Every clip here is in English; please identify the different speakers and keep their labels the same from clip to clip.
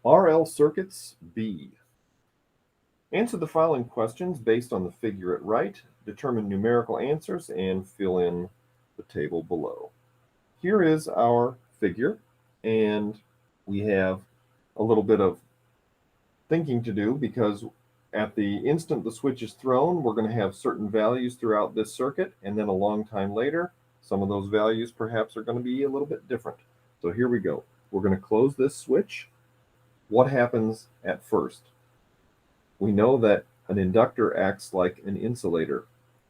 Speaker 1: RL circuits B. Answer the following questions based on the figure at right, determine numerical answers, and fill in the table below. Here is our figure, and we have a little bit of thinking to do because at the instant the switch is thrown, we're going to have certain values throughout this circuit, and then a long time later, some of those values perhaps are going to be a little bit different. So here we go. We're going to close this switch. What happens at first? We know that an inductor acts like an insulator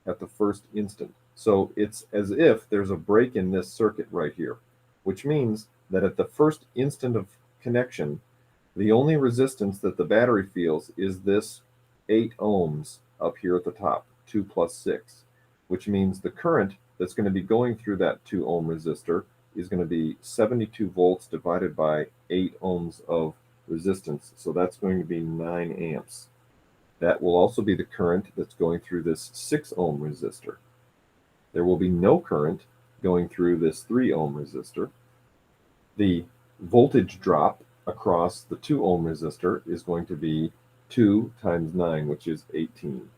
Speaker 1: at the first instant. So it's as if there's a break in this circuit right here, which means that at the first instant of connection, the only resistance that the battery feels is this 8 ohms up here at the top, 2 plus 6, which means the current that's going to be going through that 2 ohm resistor is going to be 72 volts divided by 8 ohms of resistance. So that's going to be 9 amps. That will also be the current that's going through this 6 ohm resistor. There will be no current going through this 3 ohm resistor. The voltage drop across the 2 ohm resistor is going to be 2 times 9, which is 18.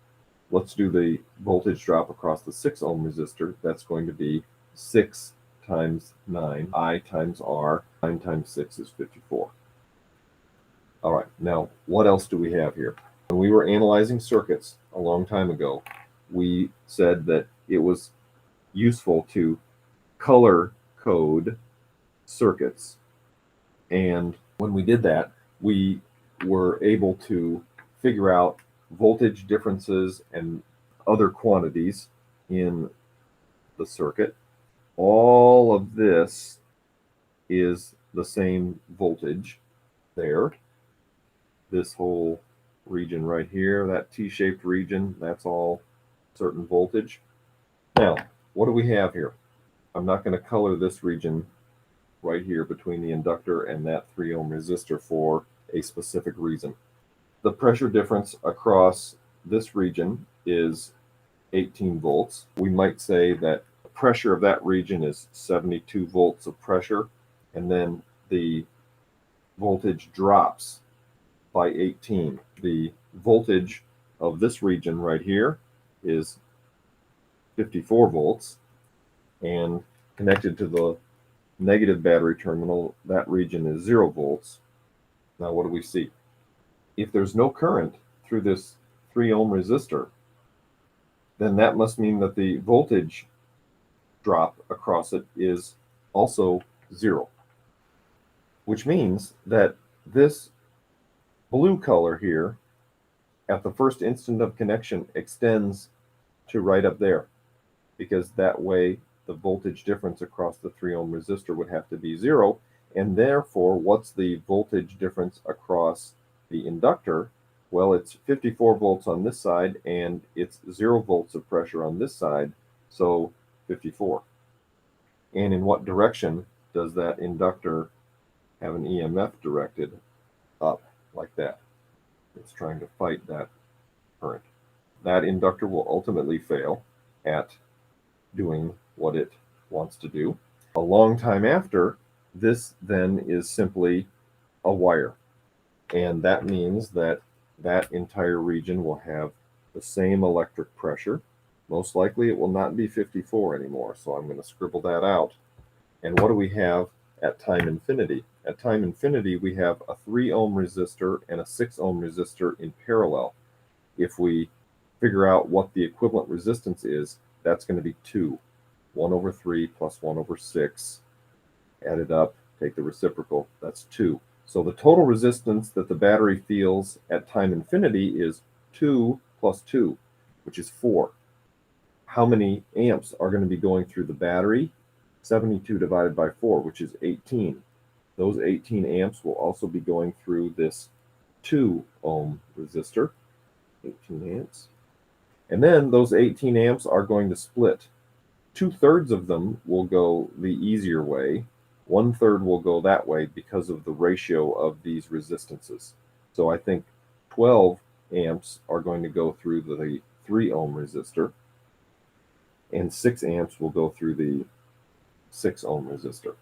Speaker 1: Let's do the voltage drop across the 6 ohm resistor. That's going to be 6 times 9, I times R. 9 times 6 is 54. All right, now what else do we have here? When we were analyzing circuits a long time ago, we said that it was useful to color code circuits. And when we did that, we were able to figure out voltage differences and other quantities in the circuit. All of this is the same voltage there. This whole region right here, that T-shaped region, that's all certain voltage. Now, what do we have here? I'm not going to color this region right here between the inductor and that 3 ohm resistor for a specific reason. The pressure difference across this region is 18 volts. We might say that the pressure of that region is 72 volts of pressure, and then the voltage drops by 18. The voltage of this region right here is 54 volts, and connected to the negative battery terminal, that region is 0 volts. Now what do we see? If there's no current through this 3 ohm resistor, then that must mean that the voltage drop across it is also 0, which means that this blue color here at the first instant of connection extends to right up there, because that way the voltage difference across the 3 ohm resistor would have to be 0, and therefore what's the voltage difference across the inductor? Well, it's 54 volts on this side and it's 0 volts of pressure on this side, so 54. And in what direction does that inductor have an EMF directed? Up, like that. It's trying to fight that current. That inductor will ultimately fail at doing what it wants to do. A long time after, this then is simply a wire. And that means that that entire region will have the same electric pressure. Most likely it will not be 54 anymore, so I'm going to scribble that out. And what do we have at time infinity? At time infinity, we have a 3 ohm resistor and a 6 ohm resistor in parallel. If we figure out what the equivalent resistance is, that's going to be 2. 1 over 3 plus 1 over 6. Add it up, take the reciprocal, that's 2. So the total resistance that the battery feels at time infinity is 2 plus 2, which is 4. How many amps are going to be going through the battery? 72 divided by 4, which is 18. Those 18 amps will also be going through this 2 ohm resistor, 18 amps. And then those 18 amps are going to split. 2/3 of them will go the easier way. 1/3 will go that way because of the ratio of these resistances. So I think 12 amps are going to go through the 3 ohm resistor, and 6 amps will go through the 6 ohm resistor,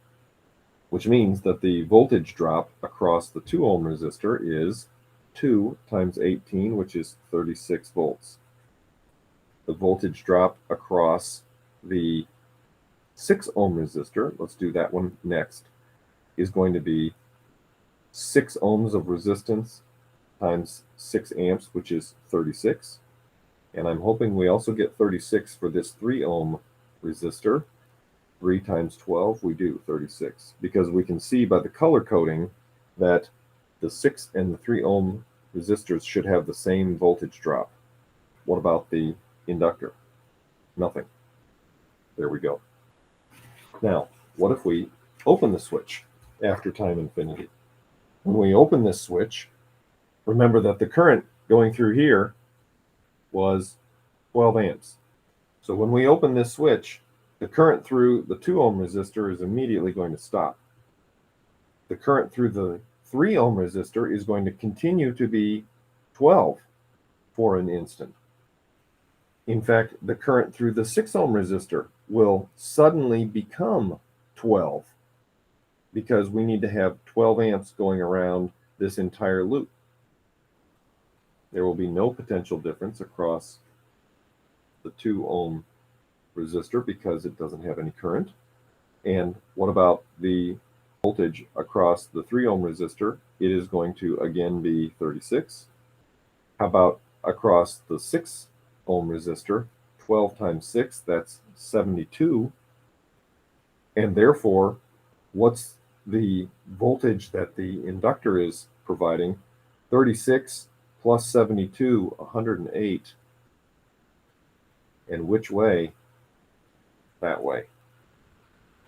Speaker 1: which means that the voltage drop across the 2 ohm resistor is 2 times 18, which is 36 volts. The voltage drop across the 6 ohm resistor, let's do that one next, is going to be 6 ohms of resistance times 6 amps, which is 36. And I'm hoping we also get 36 for this 3 ohm resistor. 3 times 12, we do 36, because we can see by the color coding that the 6 and the 3 ohm resistors should have the same voltage drop. What about the inductor? Nothing. There we go. Now, what if we open the switch after time infinity? When we open this switch, remember that the current going through here was 12 amps. So when we open this switch, the current through the 2 ohm resistor is immediately going to stop. The current through the 3 ohm resistor is going to continue to be 12 for an instant. In fact, the current through the 6 ohm resistor will suddenly become 12 because we need to have 12 amps going around this entire loop. There will be no potential difference across the 2 ohm resistor because it doesn't have any current. And what about the voltage across the 3 ohm resistor? It is going to again be 36. How about across the 6 ohm resistor? 12 times 6, that's 72. And therefore, what's the voltage that the inductor is providing? 36 plus 72, 108. And which way? That way.